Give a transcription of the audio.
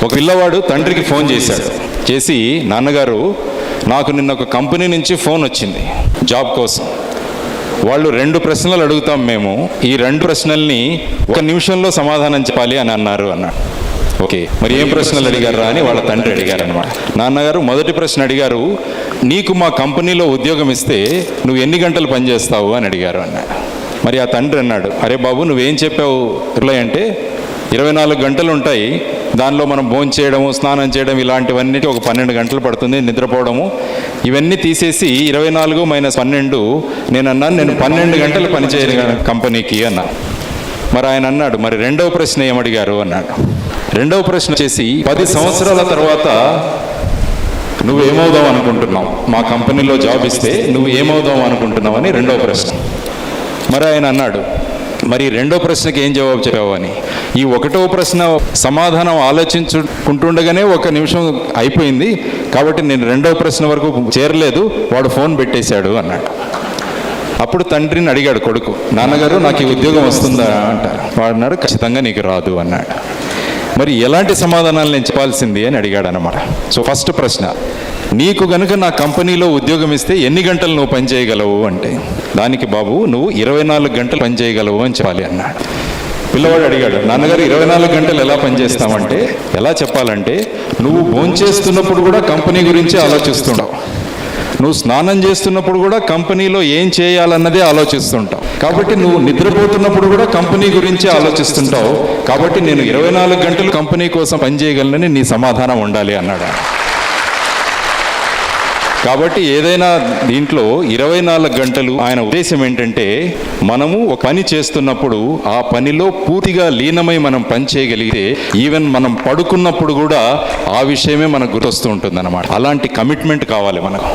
ఒక పిల్లవాడు తండ్రికి ఫోన్ చేశాడు. చేసి, నాన్నగారు నాకు నిన్న ఒక కంపెనీ నుంచి ఫోన్ వచ్చింది జాబ్ కోసం. వాళ్ళు 2 ప్రశ్నలు అడుగుతాం మేము, ఈ 2 ప్రశ్నల్ని 1 నిమిషంలో సమాధానం చెప్పాలి అని అన్నారు అన్నాడు. ఓకే, మరి ఏం ప్రశ్నలు అడిగారా అని వాళ్ళ తండ్రి అడిగారు అనమాట. నాన్నగారు మొదటి ప్రశ్న అడిగారు, నీకు మా కంపెనీలో ఉద్యోగం ఇస్తే నువ్వు ఎన్ని గంటలు పనిచేస్తావు అని అడిగారు అన్నాడు. మరి ఆ తండ్రి అన్నాడు, అరే బాబు నువ్వేం చెప్పావు అంటే 24 గంటలు ఉంటాయి, దానిలో మనం భోజనం చేయడము, స్నానం చేయడం, ఇలాంటివన్నీ ఒక 12 గంటలు పడుతుంది, నిద్రపోవడము, ఇవన్నీ తీసేసి 24 - 12 నేను అన్నాను, నేను 12 గంటలు పనిచేయను కంపెనీకి అన్నా. మరి ఆయన అన్నాడు, మరి 2వ ప్రశ్న ఏమడిగారు అన్నాడు. 2వ ప్రశ్న వచ్చేసి, 10 సంవత్సరాల తర్వాత నువ్వు ఏమవుదాం అనుకుంటున్నావు, మా కంపెనీలో జాబ్ ఇస్తే నువ్వు ఏమవుదాం అనుకుంటున్నావు అని 2వ ప్రశ్న. మరి ఆయన అన్నాడు, మరి 2వ ప్రశ్నకి ఏం జవాబు చెప్పావు అని. ఈ 1వ ప్రశ్న సమాధానం ఆలోచించుకుంటుండగానే 1 నిమిషం అయిపోయింది, కాబట్టి నేను 2వ ప్రశ్న వరకు చేరలేదు, వాడు ఫోన్ పెట్టేశాడు అన్నాడు. అప్పుడు తండ్రిని అడిగాడు కొడుకు, నాన్నగారు నాకు ఈ ఉద్యోగం వస్తుందా అంటారు. వాడు అన్నాడు, ఖచ్చితంగా నీకు రాదు అన్నాడు. మరి ఎలాంటి సమాధానాలు నేను చెప్పాల్సింది అని అడిగాడు అనమాట. సో ఫస్ట్ ప్రశ్న, నీకు గనుక నా కంపెనీలో ఉద్యోగం ఇస్తే ఎన్ని గంటలు నువ్వు పని చేయగలవు అంటే, దానికి బాబు నువ్వు 24 గంటలు పని చేయగలవు అని చెప్పాలి అన్నాడు. పిల్లవాడు అడిగాడు, నాన్నగారు 24 గంటలు ఎలా పనిచేస్తామంటే, ఎలా చెప్పాలంటే, నువ్వు భోంచేస్తున్నప్పుడు కూడా కంపెనీ గురించి ఆలోచిస్తుంటావు, నువ్వు స్నానం చేస్తున్నప్పుడు కూడా కంపెనీలో ఏం చేయాలన్నదే ఆలోచిస్తుంటావు, కాబట్టి నువ్వు నిద్రపోతున్నప్పుడు కూడా కంపెనీ గురించి ఆలోచిస్తుంటావు, కాబట్టి నేను 24 గంటలు కంపెనీ కోసం పనిచేయగలనని నీ సమాధానం ఉండాలి అన్నాడు. కాబట్టి ఏదైనా దీంట్లో 24 గంటలు ఆయన ఉద్దేశం ఏంటంటే, మనము ఒక పని చేస్తున్నప్పుడు ఆ పనిలో పూర్తిగా లీనమై మనం పని చేయగలిగితే ఈవెన్ మనం పడుకున్నప్పుడు కూడా ఆ విషయమే మనకు గుర్తొస్తూ ఉంటుంది అన్నమాట. అలాంటి కమిట్మెంట్ కావాలి మనకు.